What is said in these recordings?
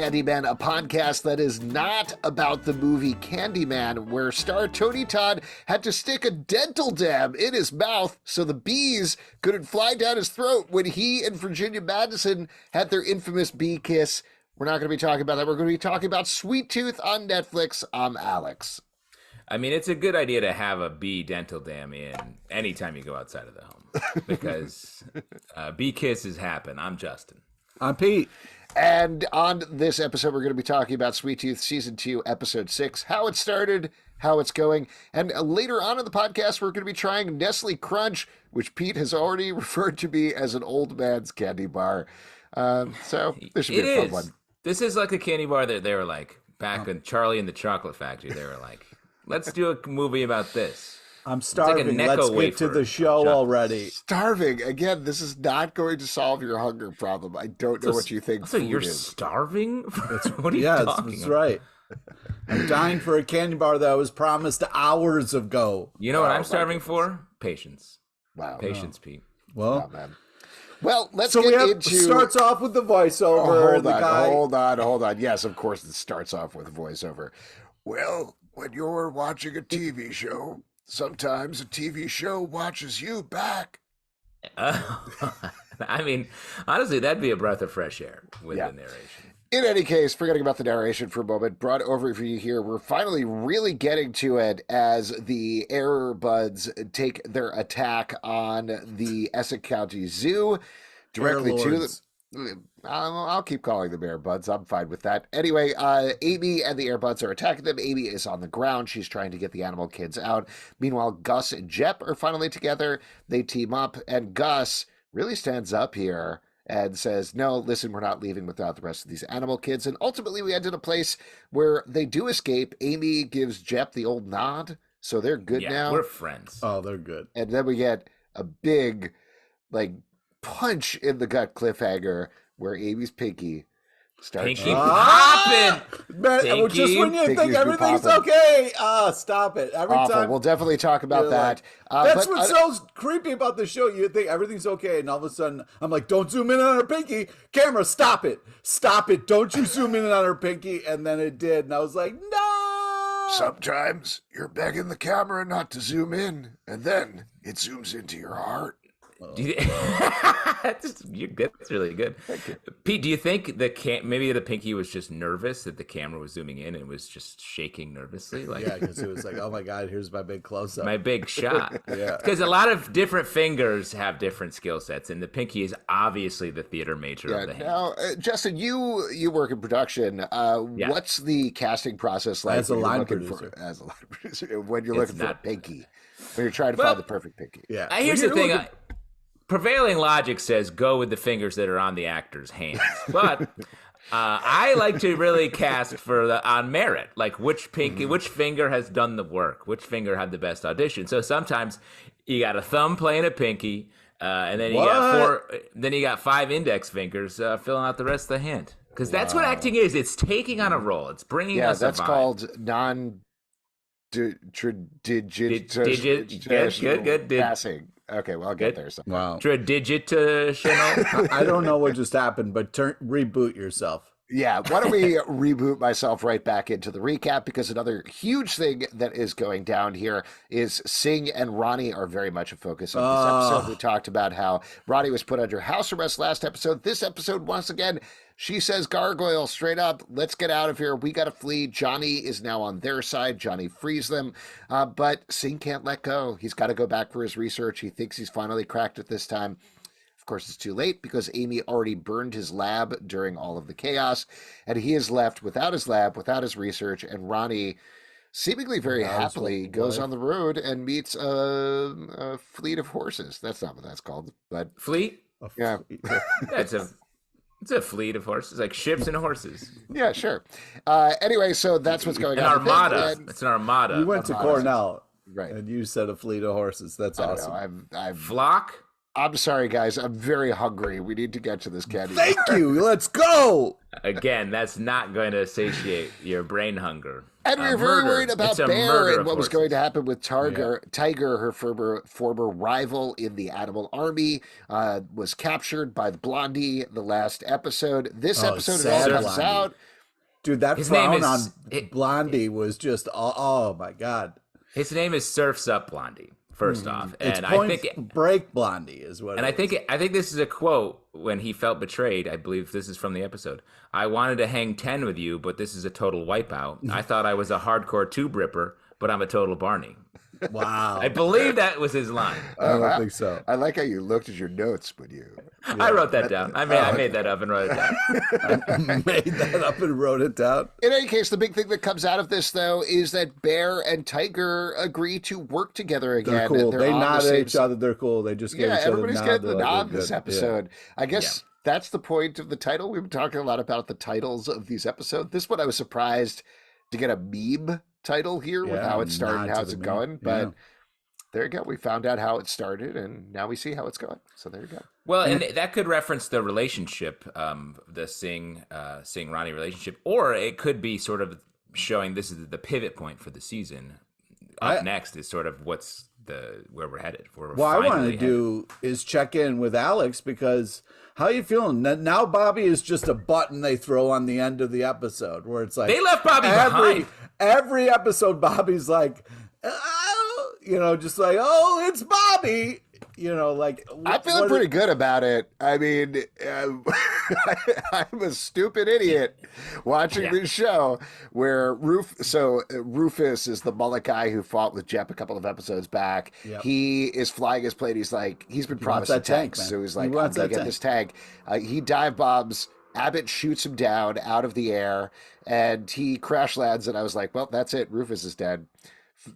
Candyman, a podcast that is not about the movie Candyman, where star Tony Todd had to stick a dental dam in his mouth so the bees couldn't fly down his throat when he and Virginia Madison had their infamous bee kiss. We're not going to be talking about that. We're going to be talking about Sweet Tooth on Netflix. I'm Alex. I mean, it's a good idea to have a bee dental dam in anytime you go outside of the home because bee kisses happen. I'm Justin. I'm Pete. And on this episode, we're going to be talking about Sweet Tooth Season 2, Episode 6, how it started, how it's going. And later on in the podcast, we're going to be trying Nestlé Crunch, which Pete has already referred to me as an old man's candy bar. So this should be a fun one. This is like a candy bar that they were like, back in Charlie and the Chocolate Factory, they were like, let's do a movie about this. I'm starving. Like let's get to the show already. Starving. Again, this is not going to solve your hunger problem. I don't know what you think So food you're is. Starving? What are you talking that's about? right. I'm dying for a candy bar that was promised hours ago. You know what I'm starving for? Patience. Wow. Patience, Pete. Well, man. Well, let's so get we into... starts off with the voiceover. Hold on. Yes, of course it starts off with a voiceover. Well, when you're watching a TV show, sometimes a TV show watches you back. I mean, honestly, that'd be a breath of fresh air with the narration. In any case, forgetting about the narration for a moment, broad overview here. We're finally really getting to it as the Air Buds take their attack on the Essex County Zoo directly to the... I'll keep calling them Air Buds. I'm fine with that. Anyway, Aimee and the Air Buds are attacking them. Aimee is on the ground. She's trying to get the animal kids out. Meanwhile, Gus and Jepp are finally together. They team up, and Gus really stands up here and says, no, listen, we're not leaving without the rest of these animal kids. And ultimately, we end in a place where they do escape. Aimee gives Jepp the old nod, so they're good now. We're friends. Oh, they're good. And then we get a big, punch in the gut cliffhanger where Amy's pinky starts... Pinky popping! Man, just when you think Pinky's everything's popping. okay, stop it. Every Awful. time... We'll definitely talk about that. That's what's so creepy about the show. You think everything's okay, and all of a sudden, I'm like, don't zoom in on her pinky. Camera, stop it. Stop it. Don't you zoom in on her pinky. And then it did, and I was like, no! Sometimes you're begging the camera not to zoom in, and then it zooms into your heart. That's really good. Pete, do you think maybe the pinky was just nervous that the camera was zooming in and was just shaking nervously? Yeah, because it was like, oh my God, here's my big close-up. My big shot. Yeah. Because a lot of different fingers have different skill sets, and the pinky is obviously the theater major of the hand. Now, Justin, you work in production. What's the casting process like? As a line producer. As a line producer, when you're looking for a pinky, when you're trying to find the perfect pinky. Yeah. Here's the thing. Prevailing logic says go with the fingers that are on the actor's hands, but I like to really cast on merit, like which finger has done the work, which finger had the best audition. So sometimes you got a thumb playing a pinky, and then you got 5 index fingers filling out the rest of the hand. Because that's what acting is. It's taking on a role. It's bringing us a vibe. That's called Good. Passing. Okay, well, I'll get there. Wow. Tradigital. I don't know what just happened, but reboot yourself. Yeah, why don't we reboot myself right back into the recap, because another huge thing that is going down here is Singh and Rani are very much a focus of this episode. We talked about how Rani was put under house arrest last episode. This episode, once again, she says gargoyle straight up, let's get out of here. We got to flee. Johnny is now on their side. Johnny frees them, but Singh can't let go. He's got to go back for his research. He thinks he's finally cracked it this time. Of course, it's too late because Aimee already burned his lab during all of the chaos, and he is left without his lab, without his research, and Rani seemingly very happily goes on the road and meets a fleet of horses. That's not what that's called, but... Fleet? Yeah. It's a fleet of horses, like ships and horses. Yeah, sure. Anyway, so that's what's going on. on. Armada. It's an armada. You went to Cornell, right? And you said a fleet of horses. That's awesome. Flock. I'm sorry, guys. I'm very hungry. We need to get to this candy. Thank you. Let's go. Again, that's not going to satiate your brain hunger. And we were very worried about Bear and what was going to happen with Tiger. Tiger, her former rival in the animal army, was captured by the Blondie the last episode. This episode, it all comes out. Dude, that His name frown is on Blondie was just, oh my God. his name is Surfs Up Blondie. First off, It's and Point I think Break Blondie is what. And I think this is a quote when he felt betrayed. I believe this is from the episode. I wanted to hang 10 with you, but this is a total wipeout. I thought I was a hardcore tube ripper, but I'm a total Barney. Wow. I believe that was his line. I don't think so. I like how you looked at your notes when you. I wrote that down. I made that up and wrote it down. I made that up and wrote it down. In any case, the big thing that comes out of this, though, is that Bear and Tiger agree to work together again. They're cool. They're They on nod the at same each other. They're cool. They just gave each other everybody's nod. getting the They're like, nod "We're this good." episode. I guess that's the point of the title. We've been talking a lot about the titles of these episodes. This one I was surprised to get a meme title here with how it started and how's it going. But there you go. We found out how it started, and now we see how it's going. So there you go. Well, and that could reference the relationship, the Singh Rani relationship, or it could be sort of showing this is the pivot point for the season. Up next is sort of where we're headed. What I want to do is check in with Alex, because how you feeling? Now Bobby is just a button they throw on the end of the episode where it's like they left Bobby behind. Every episode, Bobby's like, just like, oh, it's Bobby. I'm feeling pretty good about it. I mean, I'm a stupid idiot watching this show where Rufus is the mullet guy who fought with Jepp a couple of episodes back. Yep. He is flying his plane. He's been promised a tank, so he's like, I'm gonna get this tank. He dive bombs. Abbott shoots him down out of the air, and he crash lands. And I was like, well, that's it. Rufus is dead.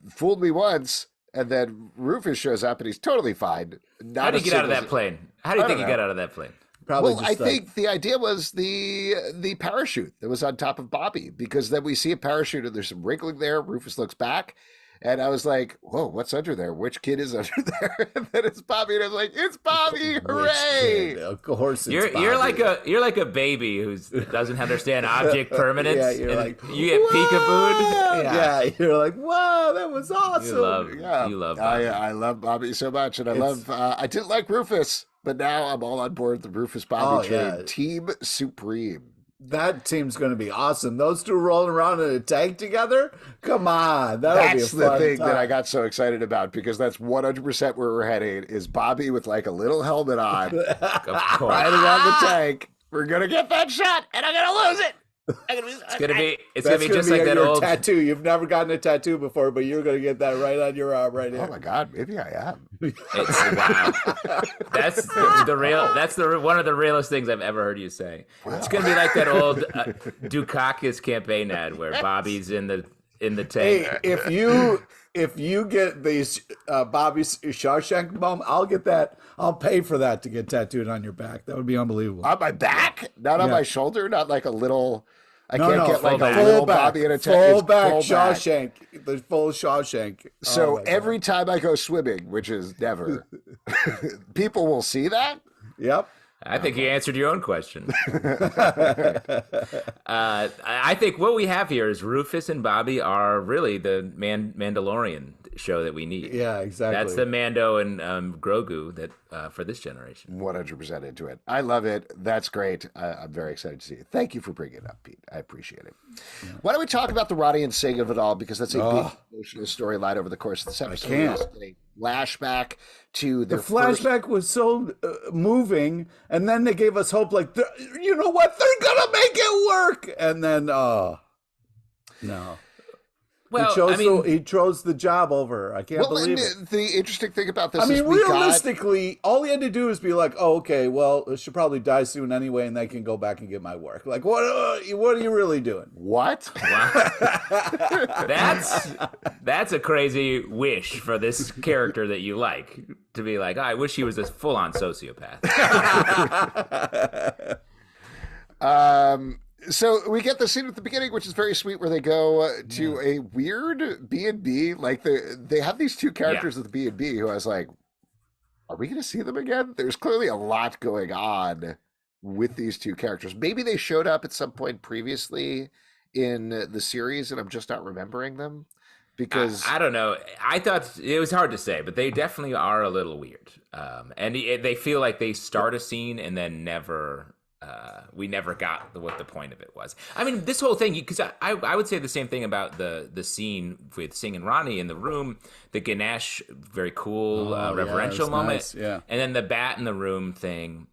Fooled me once. And then Rufus shows up and he's totally fine. How did he get out of that plane? How do you think he got out of that plane? Probably I think the idea was the parachute that was on top of Bobby, because then we see a parachute and there's some wrinkling there. Rufus looks back, and I was like, whoa, what's under there? Which kid is under there? And then it's Bobby, and I was like, it's Bobby! Hooray! Of course it's Bobby. You're like a baby who doesn't understand object permanence. Yeah, you're like, you get peekabooed. Yeah, you're like, wow, that was awesome. You love Bobby. I love Bobby so much, and I didn't like Rufus, but now I'm all on board the Rufus Bobby train. Yeah. Team Supreme. That team's going to be awesome. Those two rolling around in a tank together? Come on. That's the thing that I got so excited about, because that's 100% where we're heading, is Bobby with like a little helmet on, riding on the tank. We're going to get that shot, and I'm going to lose it. It's gonna be just like that old tattoo. You've never gotten a tattoo before, but you're gonna get that right on your arm right here. Oh my God, maybe I am. Wow. That's one of the realest things I've ever heard you say. Wow. It's gonna be like that old Dukakis campaign ad where Bobby's in the tank. Hey, if you get these Bobby's Shawshank bomb, I'll get that. I'll pay for that to get tattooed on your back. That would be unbelievable. On my back? Not on my shoulder? Not like a little... I can't get like a little back, Bobby in a full back Shawshank. The full Shawshank. So every time I go swimming, which is never, people will see that? Yep. I think you answered your own question. I think what we have here is Rufus and Bobby are really the Mandalorian show that we need. Yeah, exactly. That's the Mando and Grogu that for this generation. 100% into it. I love it. That's great. I'm very excited to see it. Thank you for bringing it up, Pete. I appreciate it. Yeah. Why don't we talk about the Rani and Singh of it all, because that's a big emotional storyline over the course of this episode. I can't. Flashback to the flashback was so moving, and then they gave us hope, like, you know what, they're gonna make it work, and then no. Well, he chose the job over. I can't believe it. The interesting thing about this, realistically, all he had to do is be like, "Oh, okay, well, I should probably die soon anyway, and they can go back and get my work." Like, what are you really doing? What? Wow. That's a crazy wish for this character that you like, to be like, I wish he was a full-on sociopath. So we get the scene at the beginning, which is very sweet, where they go to a weird B&B. Like they have these two characters at the B&B who I was like, are we going to see them again? There's clearly a lot going on with these two characters. Maybe they showed up at some point previously in the series and I'm just not remembering them, because I don't know. I thought it was hard to say, but they definitely are a little weird. And they feel like they start a scene and then never we never got what the point of it was. I mean, this whole thing, because I would say the same thing about the scene with Singh and Rani in the room, the Ganesh, very cool, reverential moment, nice. Yeah. and then the bat in the room thing.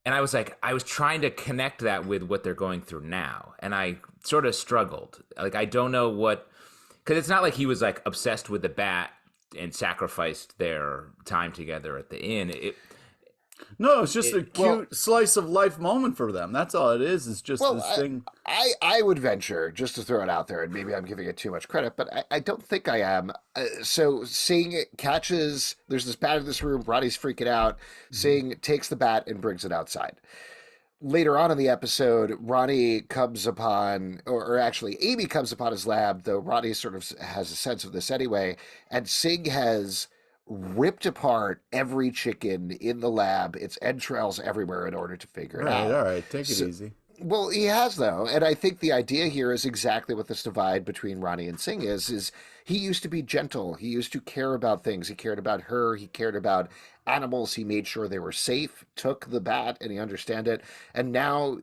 And I was like, I was trying to connect that with what they're going through now. And I sort of struggled. Like, I don't know what, because it's not like he was like obsessed with the bat and sacrificed their time together at the inn. No, it's just a cute slice of life moment for them. That's all it is. It's just this thing. I would venture, just to throw it out there, and maybe I'm giving it too much credit, but I don't think I am. So Singh catches, there's this bat in this room, Roddy's freaking out. Singh takes the bat and brings it outside. Later on in the episode, Ronnie comes upon, or actually Aimee comes upon his lab, though Ronnie sort of has a sense of this anyway, and Singh has ripped apart every chicken in the lab, its entrails everywhere in order to figure it out. All right, take it easy. Well, he has, though, and I think the idea here is exactly what this divide between Ronnie and Singh is he used to be gentle. He used to care about things. He cared about her. He cared about animals. He made sure they were safe, took the bat, and he understood it. And now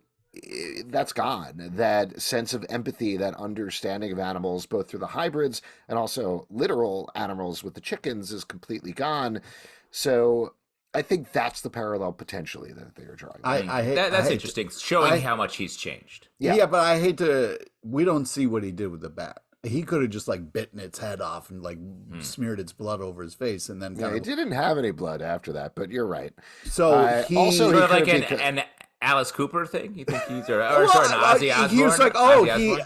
that's gone. That sense of empathy, that understanding of animals, both through the hybrids and also literal animals with the chickens, is completely gone. So I think that's the parallel potentially that they are drawing. That's interesting, showing how much he's changed. Yeah, but I hate to. We don't see what he did with the bat. He could have just like bitten its head off and like smeared its blood over his face, and then he didn't have any blood after that. But you're right. So he also sort of like an Alice Cooper thing? You think he's sorry, an Ozzy Osbourne? He was like,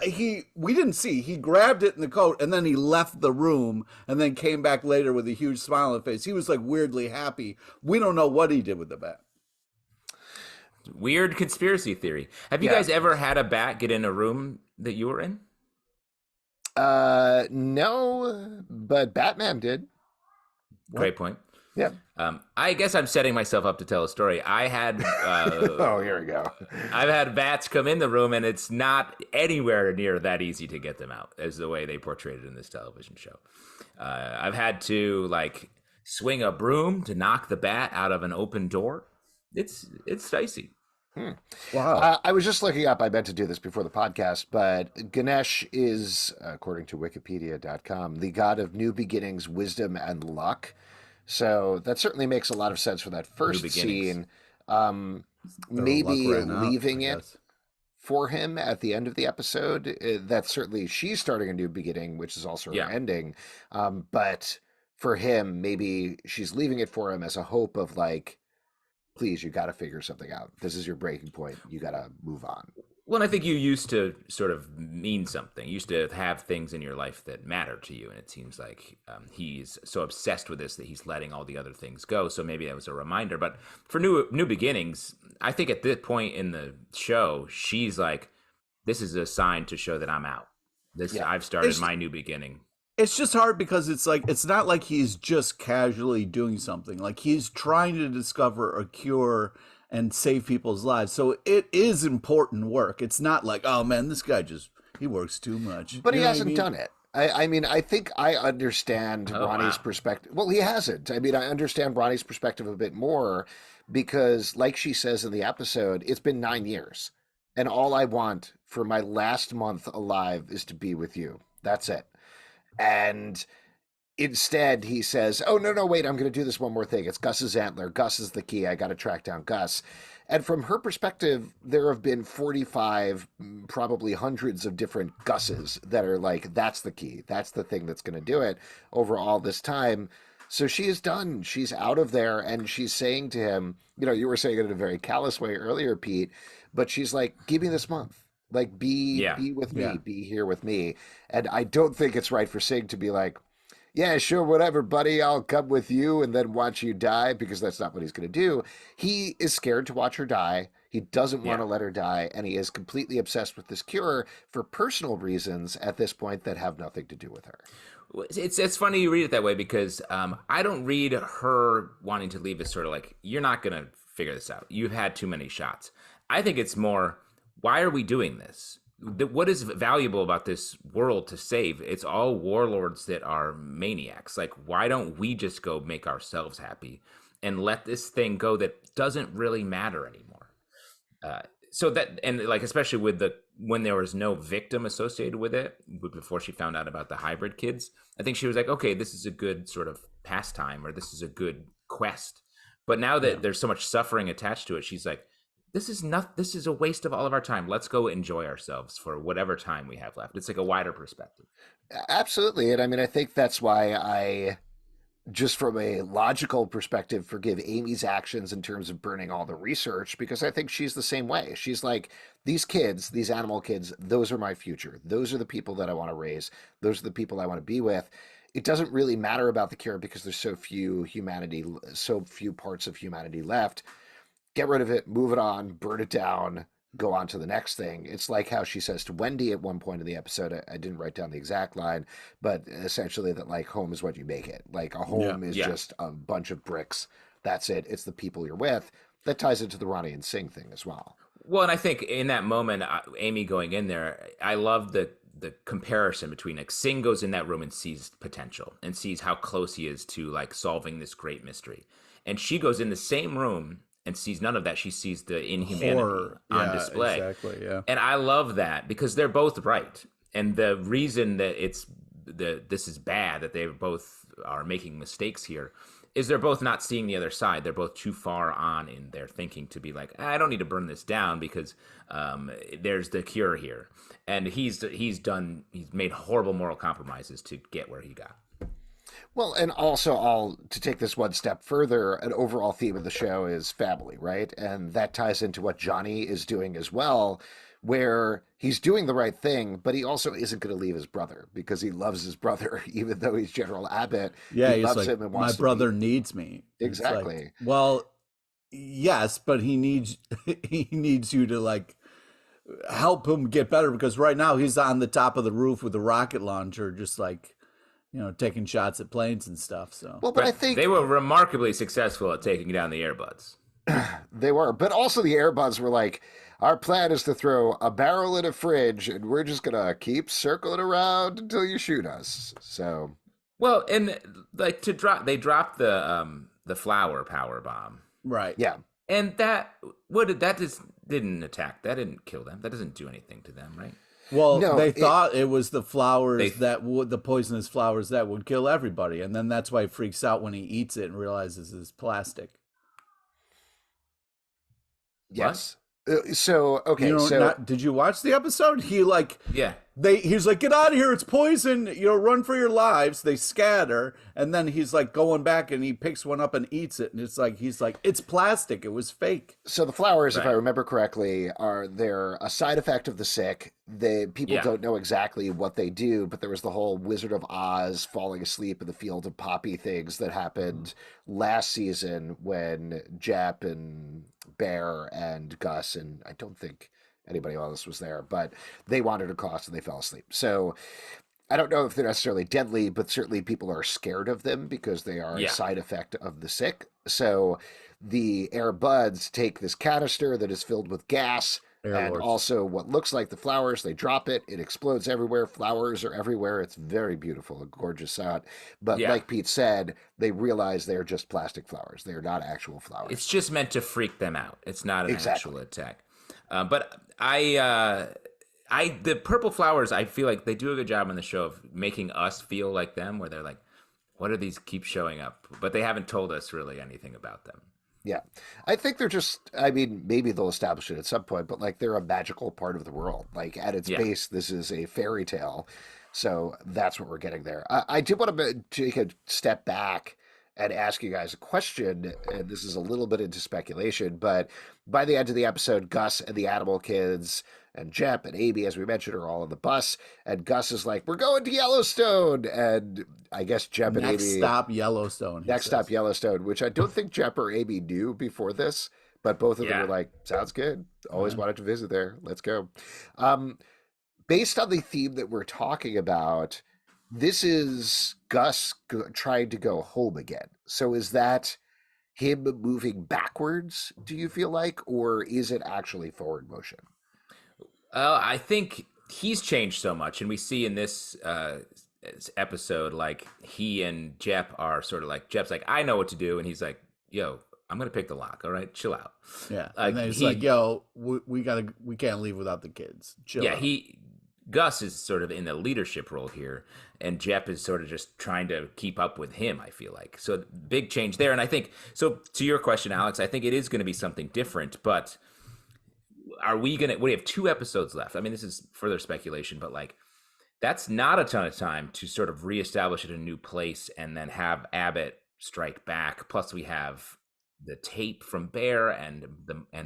he we didn't see. He grabbed it in the coat and then he left the room and then came back later with a huge smile on his face. He was like weirdly happy. We don't know what he did with the bat. Weird conspiracy theory. Have you guys ever had a bat get in a room that you were in? No, but Batman did. Great point. Yeah. I guess I'm setting myself up to tell a story. I had oh, here we go. I've had bats come in the room, and it's not anywhere near that easy to get them out as the way they portrayed it in this television show. I've had to like swing a broom to knock the bat out of an open door. It's dicey. Wow. I was just looking up, I meant to do this before the podcast, but Ganesh is, according to wikipedia.com, the god of new beginnings, wisdom, and luck. So that certainly makes a lot of sense for that first scene. Maybe leaving it for him at the end of the episode. That's certainly, she's starting a new beginning, which is also her ending. But for him, maybe she's leaving it for him as a hope of like, please, you got to figure something out. This is your breaking point. You got to move on. Well, I think you used to sort of mean something. You used to have things in your life that matter to you. And it seems like he's so obsessed with this that he's letting all the other things go. So maybe that was a reminder. But for new beginnings, I think at this point in the show, she's like, this is a sign to show that I'm out. I've started my new beginning. It's just hard because it's like, it's not like he's just casually doing something. Like he's trying to discover a cure and save people's lives. So it is important work. It's not like, oh man, this guy he works too much. But he hasn't done it. I mean, I think I understand Ronnie's perspective. Well, he hasn't. I mean, I understand Ronnie's perspective a bit more because like she says in the episode, it's been 9 years and all I want for my last month alive is to be with you. That's it. And instead, he says, oh, no, wait, I'm going to do this one more thing. It's Gus's antler. Gus is the key. I got to track down Gus. And from her perspective, there have been 45, probably hundreds of different Gus's that are like, that's the key. That's the thing that's going to do it over all this time. So she is done. She's out of there. And she's saying to him, you were saying it in a very callous way earlier, Pete, but she's like, give me this month. Like, be with me, be here with me. And I don't think it's right for Singh to be like, yeah, sure, whatever, buddy, I'll come with you and then watch you die, because that's not what he's going to do. He is scared to watch her die. He doesn't want to let her die, and he is completely obsessed with this cure for personal reasons at this point that have nothing to do with her. It's funny you read it that way, because I don't read her wanting to leave as sort of like, you're not going to figure this out. You've had too many shots. I think it's more, why are we doing this? What is valuable about this world to save? It's all warlords that are maniacs. Like, why don't we just go make ourselves happy and let this thing go that doesn't really matter anymore? so that, and like, especially with when there was no victim associated with it, before she found out about the hybrid kids, I think she was like, okay, this is a good sort of pastime, or this is a good quest. But now that there's so much suffering attached to it, she's like, this is a waste of all of our time. Let's go enjoy ourselves for whatever time we have left. It's like a wider perspective. Absolutely. And I mean, I think that's why I, just from a logical perspective, forgive Aimee's actions in terms of burning all the research, because I think she's the same way. She's like, these kids, these animal kids, those are my future. Those are the people that I want to raise. Those are the people I want to be with. It doesn't really matter about the cure because there's so few parts of humanity left. Get rid of it, move it on, burn it down, go on to the next thing. It's like how she says to Wendy at one point in the episode, I didn't write down the exact line, but essentially that like home is what you make it. Like a home is just a bunch of bricks. That's it. It's the people you're with. That ties into the Rani and Singh thing as well. Well, and I think in that moment, Aimee going in there, I love the comparison between like Singh goes in that room and sees potential and sees how close he is to like solving this great mystery. And she goes in the same room and sees none of that. She sees the inhumanity on display. Exactly, yeah. And I love that because they're both right. And the reason that this is bad, that they both are making mistakes here, is they're both not seeing the other side. They're both too far on in their thinking to be like, I don't need to burn this down because there's the cure here. And he's made horrible moral compromises to get where he got. Well, and also, to take this one step further, an overall theme of the show is family, right? And that ties into what Johnny is doing as well, where he's doing the right thing, but he also isn't going to leave his brother because he loves his brother, even though he's General Abbott. Yeah, he loves like, him and wants my brother needs me. Exactly. Like, well, yes, but he needs you to like help him get better, because right now he's on the top of the roof with a rocket launcher, just like, taking shots at planes and stuff. So, well, but I think they were remarkably successful at taking down the Airbuds. They were, but also the Airbuds were like, our plan is to throw a barrel in a fridge, and we're just gonna keep circling around until you shoot us. So, well, and like they dropped the flower power bomb, right? Yeah, and just didn't attack. That didn't kill them. That doesn't do anything to them, right? Well, no, they thought it was the flowers the poisonous flowers that would kill everybody, and then that's why he freaks out when he eats it and realizes it's plastic. Yes. So okay, did you watch the episode? He's like, get out of here, it's poison, run for your lives. They scatter, and then he's like going back and he picks one up and eats it, and he's like it's plastic, it was fake. So the flowers, if I remember correctly, they're a side effect of the sick. People don't know exactly what they do, but there was the whole Wizard of Oz falling asleep in the field of poppy things that happened last season when Jepp and Bear and Gus, and I don't think anybody else was there, but they wandered across and they fell asleep. So I don't know if they're necessarily deadly, but certainly people are scared of them because they are a side effect of the sick. So the air buds take this canister that is filled with gas and also what looks like the flowers. They drop it. It explodes everywhere. Flowers are everywhere. It's very beautiful, a gorgeous shot. But like Pete said, they realize they're just plastic flowers. They're not actual flowers. It's just meant to freak them out. It's not an actual attack. But the purple flowers, I feel like they do a good job on the show of making us feel like them, where they're like, what are these keep showing up? But they haven't told us really anything about them. Yeah. I think they're just, maybe they'll establish it at some point, but like they're a magical part of the world. Like at its base, this is a fairy tale. So that's what we're getting there. I did want to take a step back and ask you guys a question, and this is a little bit into speculation, but by the end of the episode, Gus and the animal kids and Jepp and Aimee, as we mentioned, are all on the bus, and Gus is like, we're going to Yellowstone, and I guess Jepp and Aimee... Next stop, Yellowstone. Next stop, Yellowstone, which I don't think Jepp or Aimee knew before this, but both of them were like, sounds good, always wanted to visit there, let's go. Based on the theme that we're talking about, this is Gus trying to go home again. So is that him moving backwards, do you feel like, or is it actually forward motion? I think he's changed so much, and we see in this episode, like he and Jepp are sort of like, Jepp's like, I know what to do, and he's like, yo, I'm gonna pick the lock. All right, chill out. Yeah, and then it's like, yo, we can't leave without the kids. Chill out. Gus is sort of in the leadership role here, and Jepp is sort of just trying to keep up with him, I feel like. So big change there. And I think, so to your question, Alex, I think it is going to be something different, but we have 2 episodes left. I mean, this is further speculation, but like, that's not a ton of time to sort of reestablish it in a new place and then have Abbott strike back. Plus we have the tape from Bear and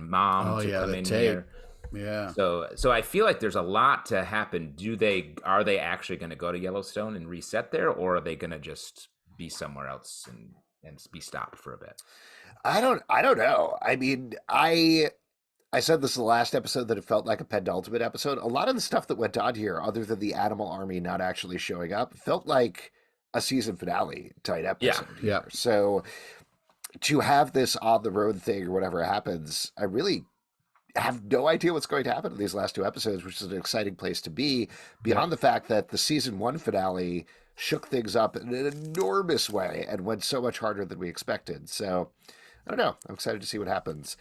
Mom to come in here. Yeah. So I feel like there's a lot to happen. Are they actually going to go to Yellowstone and reset there, or are they going to just be somewhere else and be stopped for a bit? I don't know. I mean, I said this in the last episode that it felt like a penultimate episode. A lot of the stuff that went on here, other than the animal army not actually showing up, felt like a season finale type episode. Yeah. So to have this on the road thing or whatever happens, I really have no idea what's going to happen in these last 2 episodes, which is an exciting place to be, beyond the fact that the season 1 finale shook things up in an enormous way and went so much harder than we expected. So I don't know. I'm excited to see what happens.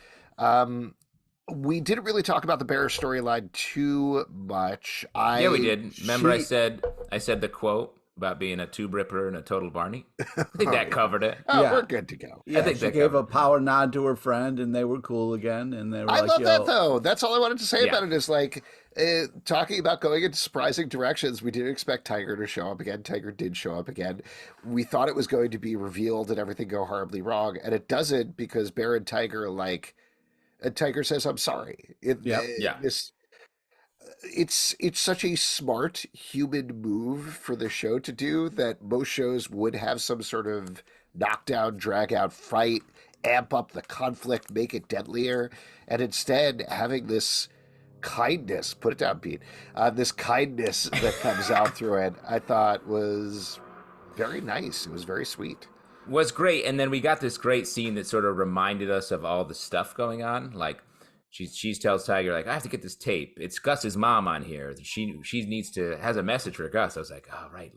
We didn't really talk about the Bear storyline too much. Yeah, we did. Remember I said the quote about being a tube ripper and a total Barney? I think that covered it. Oh, yeah. We're good to go. Yeah, I think she gave a power nod to her friend, and they were cool again. And they were I love that, though. That's all I wanted to say about it is, like, talking about going into surprising directions. We didn't expect Tiger to show up again. Tiger did show up again. We thought it was going to be revealed and everything go horribly wrong, and it doesn't, because Bear and Tiger are like, and Tiger says, "I'm sorry." It's such a smart human move for the show to do that most shows would have some sort of knockdown, drag out fight, amp up the conflict, make it deadlier. And instead having this kindness, put it down, Pete, this kindness that comes out through it, I thought was very nice. It was very sweet. Was great. And then we got this great scene that sort of reminded us of all the stuff going on. Like, she tells Tiger, like, I have to get this tape. It's Gus's mom on here. She has a message for Gus. I was like, oh, right,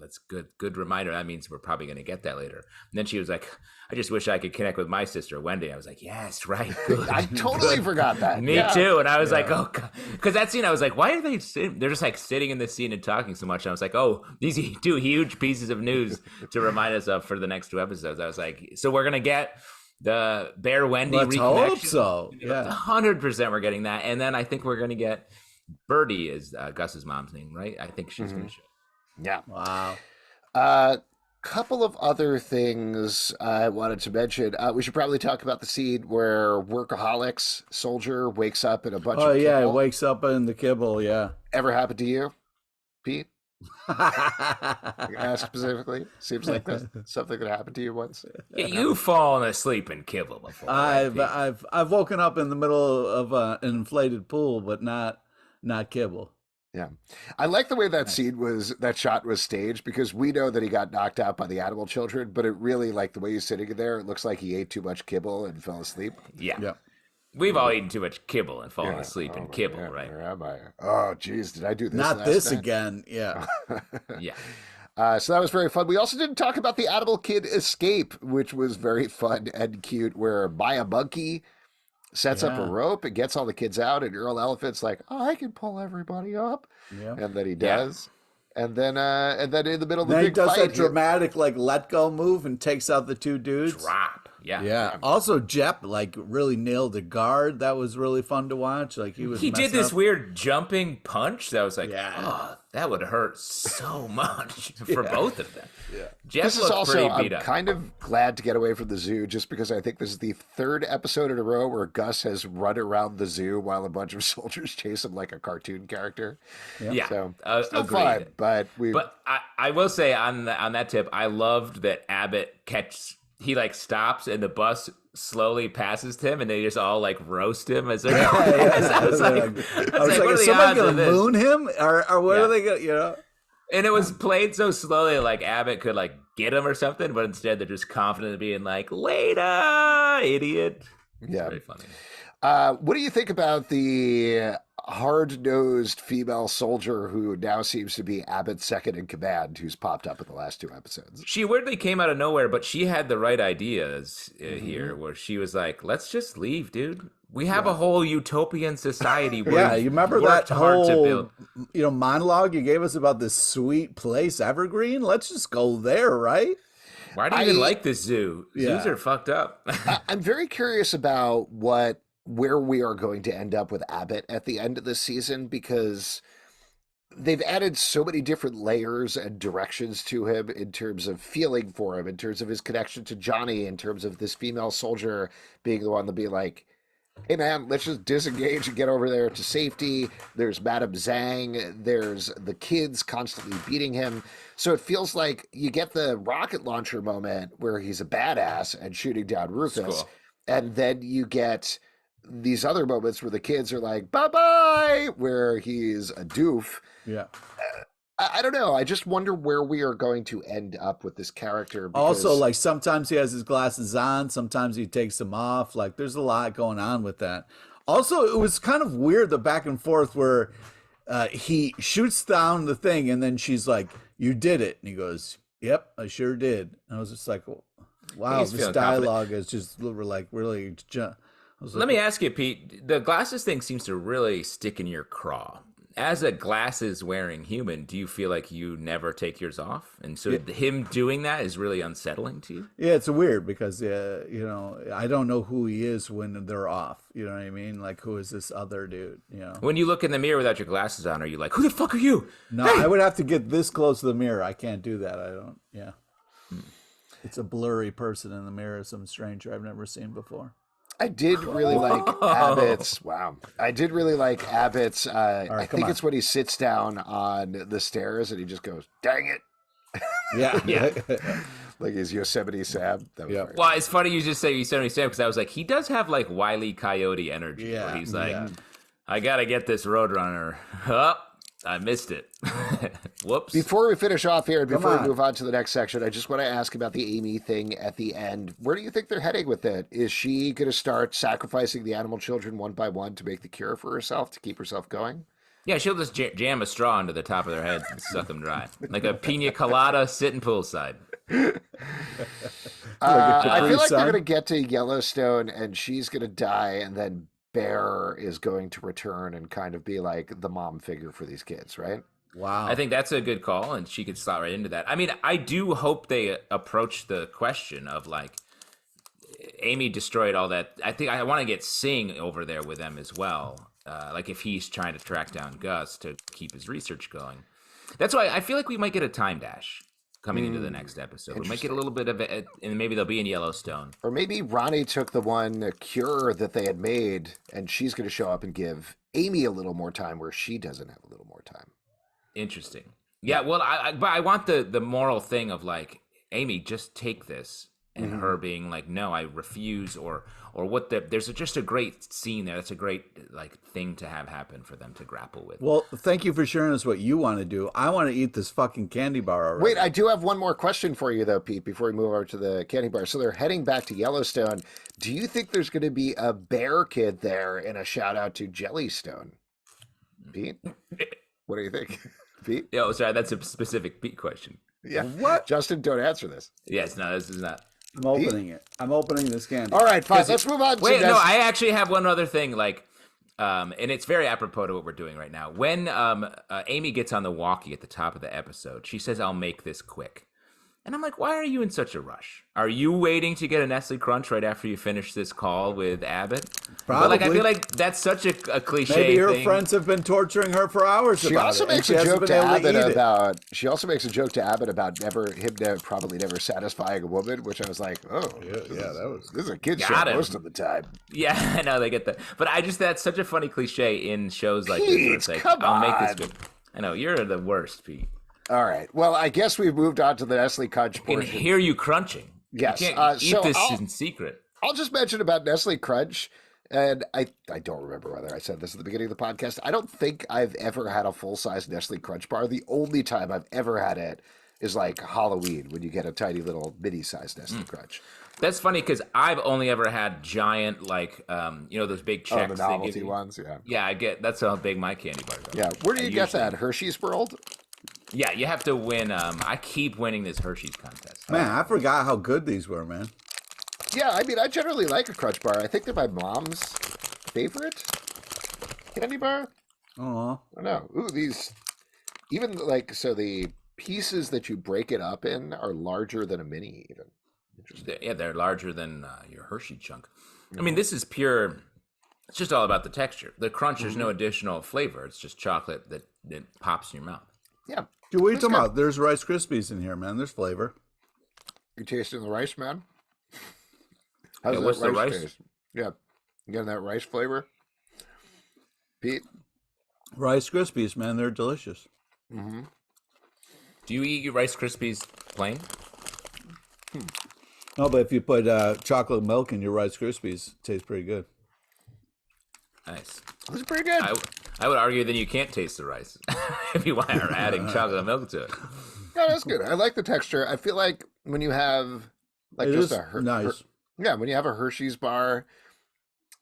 good reminder. That means we're probably going to get that later. And then she was like, I just wish I could connect with my sister, Wendy. I was like, yes, right, good. I totally forgot that. Me too. And I was like, oh, God. Because that scene, I was like, why are they sitting? They're just like sitting in this scene and talking so much. And I was like, oh, these 2 huge pieces of news to remind us of for the next 2 episodes. I was like, so we're going to get the Bear Wendy reconnection. Let's hope so. Yeah, 100% we're getting that, and then I think we're going to get Birdie is Gus's mom's name, right? I think she's going to show. Yeah. Wow. Couple of other things I wanted to mention. We should probably talk about the scene where Workaholics Soldier wakes up in a bunch of kibble. He wakes up in the kibble. Yeah. Ever happened to you, Pete? Ask specifically. Seems like that's something that happened to you once. Yeah, you've fallen asleep in kibble before. I've woken up in the middle of an inflated pool, but not kibble. Yeah, I like the way that shot was staged, because we know that he got knocked out by the animal children, but it really, like, the way he's sitting there, it looks like he ate too much kibble and fell asleep. Yeah. We've all eaten too much kibble and fallen asleep in kibble, right? Where am I? Oh, geez, did I do this? Not this night? Again. Yeah. Yeah. So that was very fun. We also didn't talk about the animal kid escape, which was very fun and cute, where Maya Monkey sets up a rope and gets all the kids out, and Earl Elephant's like, oh, I can pull everybody up. Yeah. And then he does. Yeah. And then in the middle of the big fight, he does that dramatic, like, let go move and takes out the 2 dudes. Drop. Yeah. Also, Jepp, like, really nailed the guard. That was really fun to watch. Like, he did this weird jumping punch that was like, oh, that would hurt so much for both of them. Yeah. Jeff this is also, pretty beat I'm up. kind of glad to get away from the zoo, just because I think this is the 3rd episode in a row where Gus has run around the zoo while a bunch of soldiers chase him like a cartoon character. Yeah. So agreed. Fun, but I will say on that tip, I loved that Abbott he like stops and the bus slowly passes him and they just all like roast him as they're going. I was like, is somebody going to moon him or what are they going to, you know? And it was played so slowly, like Abbott could like get him or something, but instead they're just confident in being like, later, idiot. Yeah. Very funny. What do you think about the hard-nosed female soldier who now seems to be Abbott's second in command, who's popped up in the last 2 episodes. She weirdly came out of nowhere, but she had the right ideas here, where she was like, "Let's just leave, dude. We have a whole utopian society." Where You remember that whole monologue you gave us about this sweet place, Evergreen? Let's just go there, right? Why do you even like this zoo? Zoos are fucked up. I'm very curious about where we are going to end up with Abbott at the end of this season, because they've added so many different layers and directions to him in terms of feeling for him, in terms of his connection to Johnny, in terms of this female soldier being the one to be like, hey man, let's just disengage and get over there to safety. There's Madame Zhang. There's the kids constantly beating him. So it feels like you get the rocket launcher moment where he's a badass and shooting down Rufus. Cool. And then you get these other moments where the kids are like, bye-bye, where he's a doof. Yeah. I don't know. I just wonder where we are going to end up with this character. Because... Also, like, sometimes he has his glasses on, sometimes he takes them off. Like, there's a lot going on with that. Also, it was kind of weird, the back and forth where he shoots down the thing, and then she's like, you did it. And he goes, yep, I sure did. And I was just like, wow, this dialogue is just like really... Let me ask you, Pete, the glasses thing seems to really stick in your craw. As a glasses-wearing human, do you feel like you never take yours off? And so him doing that is really unsettling to you? Yeah, it's weird because, I don't know who he is when they're off. You know what I mean? Like, who is this other dude, When you look in the mirror without your glasses on, are you like, who the fuck are you? No, hey! I would have to get this close to the mirror. I can't do that. I don't, It's a blurry person in the mirror, some stranger I've never seen before. I did really like Abbott's. Wow. I did really like Abbott's. I think it's when he sits down on the stairs and he just goes, dang it. Yeah. Like his Yosemite Sam. That was well, it's funny you just say Yosemite Sam, because I was like, he does have like Wile E. Coyote energy. Yeah. Where he's like, I got to get this Roadrunner. I missed it. Whoops. Before we finish off here, and before we move on to the next section, I just want to ask about the Aimee thing at the end. Where do you think they're heading with it? Is she going to start sacrificing the animal children one by one to make the cure for herself, to keep herself going? Yeah, she'll just jam a straw into the top of their heads and suck them dry. Like a pina colada sitting poolside. I feel like they're going to get to Yellowstone and she's going to die, and then Bear is going to return and kind of be like the mom figure for these kids, right? Wow. I think that's a good call, and she could slot right into that. I mean, I do hope they approach the question of like, Aimee destroyed all that. I think I want to get Singh over there with them as well. Like if he's trying to track down Gus to keep his research going. That's why I feel like we might get a time dash coming into the next episode. We might get a little bit of it, and maybe they'll be in Yellowstone. Or maybe Rani took the one cure that they had made, and she's going to show up and give Aimee a little more time where she doesn't have a little more time. Interesting. Yeah, well, but I want the moral thing of like, Aimee, just take this. And her being like, no, I refuse, or there's just a great scene there. That's a great like thing to have happen for them to grapple with. Well, thank you for sharing us what you want to do. I want to eat this fucking candy bar already. Wait, I do have one more question for you though, Pete, before we move over to the candy bar. So they're heading back to Yellowstone. Do you think there's going to be a bear kid there in a shout out to Jellystone? Pete? What do you think? Pete? Oh, sorry, that's a specific Pete question. Yeah. What? Justin, don't answer this. Yes, no, this is not. I'm opening it. I'm opening this candy. All right, fine. Let's move on. Wait, no, I actually have one other thing. Like, and it's very apropos to what we're doing right now. When Aimee gets on the walkie at the top of the episode, she says, "I'll make this quick." And I'm like, why are you in such a rush? Are you waiting to get a Nestlé Crunch right after you finish this call with Abbott? Probably. But like, I feel like that's such a cliche Maybe her thing. friends have been torturing her for hours She about also it. makes a joke to Abbott about. She also makes a joke to Abbott about probably never satisfying a woman, which I was like, oh, this is a kid show most of the time. Yeah, I know they get that, but that's such a funny cliche in shows like Pete, this. Where it's like, come I'll make on. this good. I know you're the worst, Pete. All right. Well, I guess we've moved on to the Nestlé Crunch I can portion. hear you crunching. Yes. You can't eat this I'll in secret. I'll just mention about Nestlé Crunch, and I don't remember whether I said this at the beginning of the podcast. I don't think I've ever had a full-size Nestlé Crunch bar. The only time I've ever had it is like Halloween when you get a tiny little mini-sized Nestlé Crunch. That's funny because I've only ever had giant, like, those big checks. The novelty ones, yeah. Yeah, that's how big my candy bars are. Yeah, where do you get that? Hershey's World? Yeah, you have to win. I keep winning this Hershey's contest. Man, I forgot how good these were, man. Yeah, I mean, I generally like a Crunch bar. I think they're my mom's favorite candy bar. Oh, I don't know. Ooh, these, even like, so the pieces that you break it up in are larger than a mini, even. Interesting. Yeah, they're larger than your Hershey chunk. I mean, this is pure. It's just all about the texture. The crunch, there's no additional flavor. It's just chocolate that pops in your mouth. Yeah. dude, what are you talking about? There's Rice Krispies in here, man. There's flavor. You tasting the rice, man? How's what's the rice? taste? Yeah. You getting that rice flavor? Pete? Rice Krispies, man. They're delicious. Mm-hmm. Do you eat your Rice Krispies plain? No, but if you put chocolate milk in your Rice Krispies, it tastes pretty good. Nice. It's pretty good. I would argue then you can't taste the rice if you are adding chocolate milk to it. No, that's good. I like the texture. I feel like when you have like It just is a nice. yeah, when you have a Hershey's bar,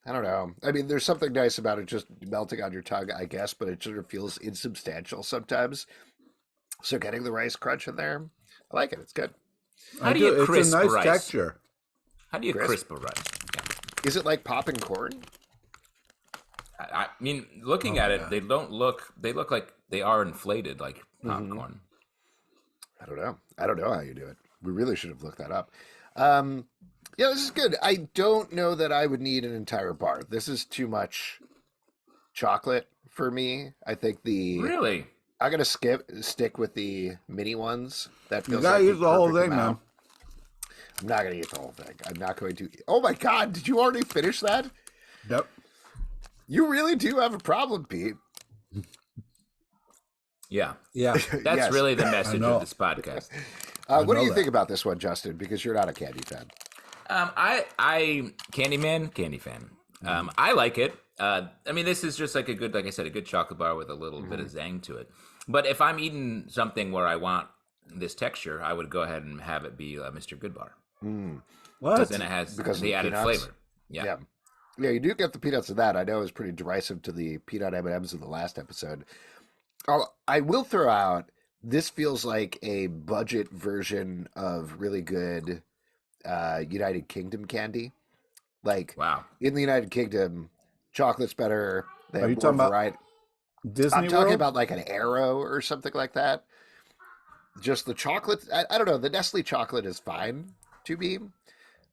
I don't know. I mean, there's something nice about it just melting on your tongue, I guess, but it sort of feels insubstantial sometimes. So getting the rice crunch in there, I like it. It's good. How do you crisp It's a nice rice? texture. How do you crisp a rice? Yeah. Is it like popping corn? I mean, looking at it, they don't look. They look like they are inflated, like popcorn. I don't know. I don't know how you do it. We really should have looked that up. Yeah, this is good. I don't know that I would need an entire bar. This is too much chocolate for me. I think Really? I'm gonna stick with the mini ones. That feels You gotta like use the whole perfect thing, amount. I'm not gonna eat the whole thing. I'm not going to. Oh my God! Did you already finish that? Yep. You really do have a problem, Pete. Yeah. Yeah. That's Yes. really the message know. of this podcast. What do know you that. think about this one, Justin? Because you're not a candy fan. I candy fan. I like it. I mean, this is just like a good, like I said, a good chocolate bar with a little bit of zang to it. But if I'm eating something where I want this texture, I would go ahead and have it be Mr. Good Bar. What? Because then it has Because of the the added peanuts? flavor. Yeah. Yeah, you do get the peanuts of that. I know it was pretty derisive to the peanut M&Ms in the last episode. I will throw out, this feels like a budget version of really good United Kingdom candy. Like, Wow. in the United Kingdom, chocolate's better. They Are have you more talking about variety. Disney I'm talking World? about like an Arrow or something like that. Just the chocolate. I don't know. The Nestle chocolate is fine to me.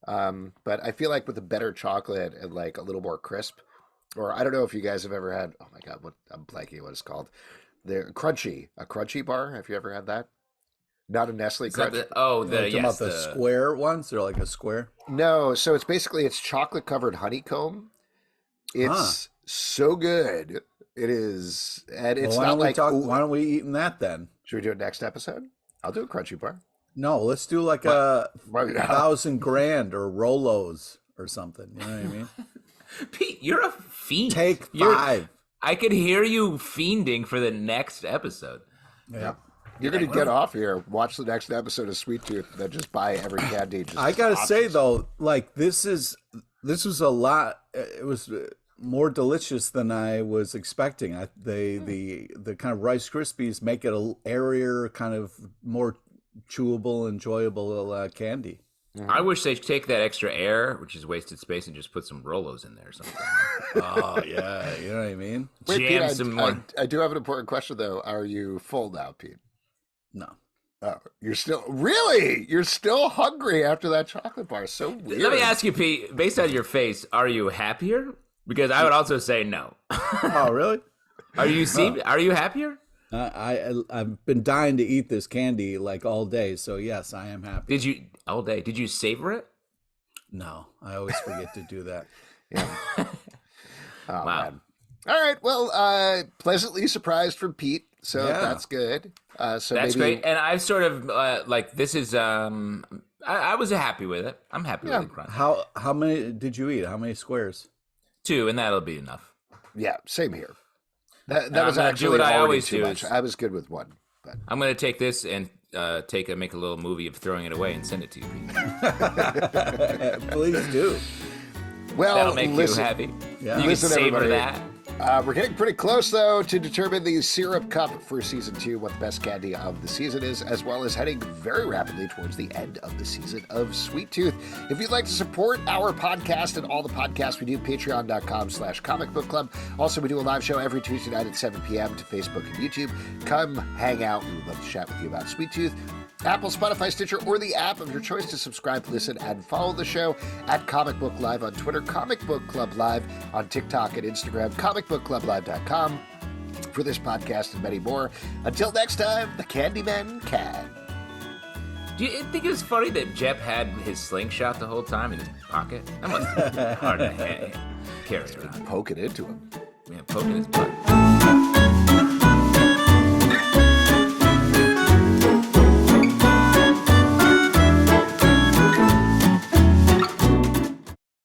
But I feel like with a better chocolate and like a little more crisp, or I don't know if you guys have ever had, oh my God, I'm blanking what it's called. A crunchy bar. Have you ever had that? Not a Nestle Is that Crunch. Talking about the square ones? They're like a square. No, so it's chocolate covered honeycomb. It's so good. It is, and it's Well, not like. why don't we eat in that then? Should we do it next episode? I'll do a crunchy bar. No, let's do like Right. 1,000 grand or Rolos or something. You know what I mean? Pete, you're a fiend. Take 5. I could hear you fiending for the next episode. Yeah. You're gonna get off here. Watch the next episode of Sweet Tooth. Then just buy every candy. Just I gotta say options. though, like this was a lot. It was more delicious than I was expecting. The kind of Rice Krispies make it a airier, kind of more chewable, enjoyable candy. I wish they'd take that extra air, which is wasted space, and just put some Rolos in there or something. Oh yeah, you know what I mean? Wait, Pete, Jam some more. I do have an important question though. Are you full now, Pete? No. Oh, you're still hungry after that chocolate bar. So weird. Let me ask you, Pete, based on your face, are you happier? Because I would also say no. Oh really? Are you happier? I've been dying to eat this candy like all day, so yes, I am happy. Did you savor it? No, I always forget to do that. Yeah. Oh, Wow. man. All right. Well, pleasantly surprised from Pete. So Yeah. that's good. That's maybe, great. And I've sort of like this is I was happy with it. I'm happy with the crunch. How many did you eat? How many squares? 2, and that'll be enough. Yeah, same here. That I'm was gonna do actually what I already always too do much. is- I was good with one, but I'm gonna take this and make a little movie of throwing it away and send it to you. Please do. Well, That'll make you happy. Yeah. You can Listen, savor everybody. that. We're getting pretty close, though, to determine the Syrup Cup for Season 2, what the best candy of the season is, as well as heading very rapidly towards the end of the season of Sweet Tooth. If you'd like to support our podcast and all the podcasts we do, patreon.com/Comic Book Club. Also, we do a live show every Tuesday night at 7 p.m. to Facebook and YouTube. Come hang out. We would love to chat with you about Sweet Tooth. Apple, Spotify, Stitcher, or the app of your choice to subscribe, listen, and follow the show at Comic Book Live on Twitter, Comic Book Club Live on TikTok and Instagram, comicbookclublive.com for this podcast and many more. Until next time, the Candyman can. Do you think it was funny that Jepp had his slingshot the whole time in his pocket? That must have been hard to carry around. Poking into him. Yeah, poking his butt.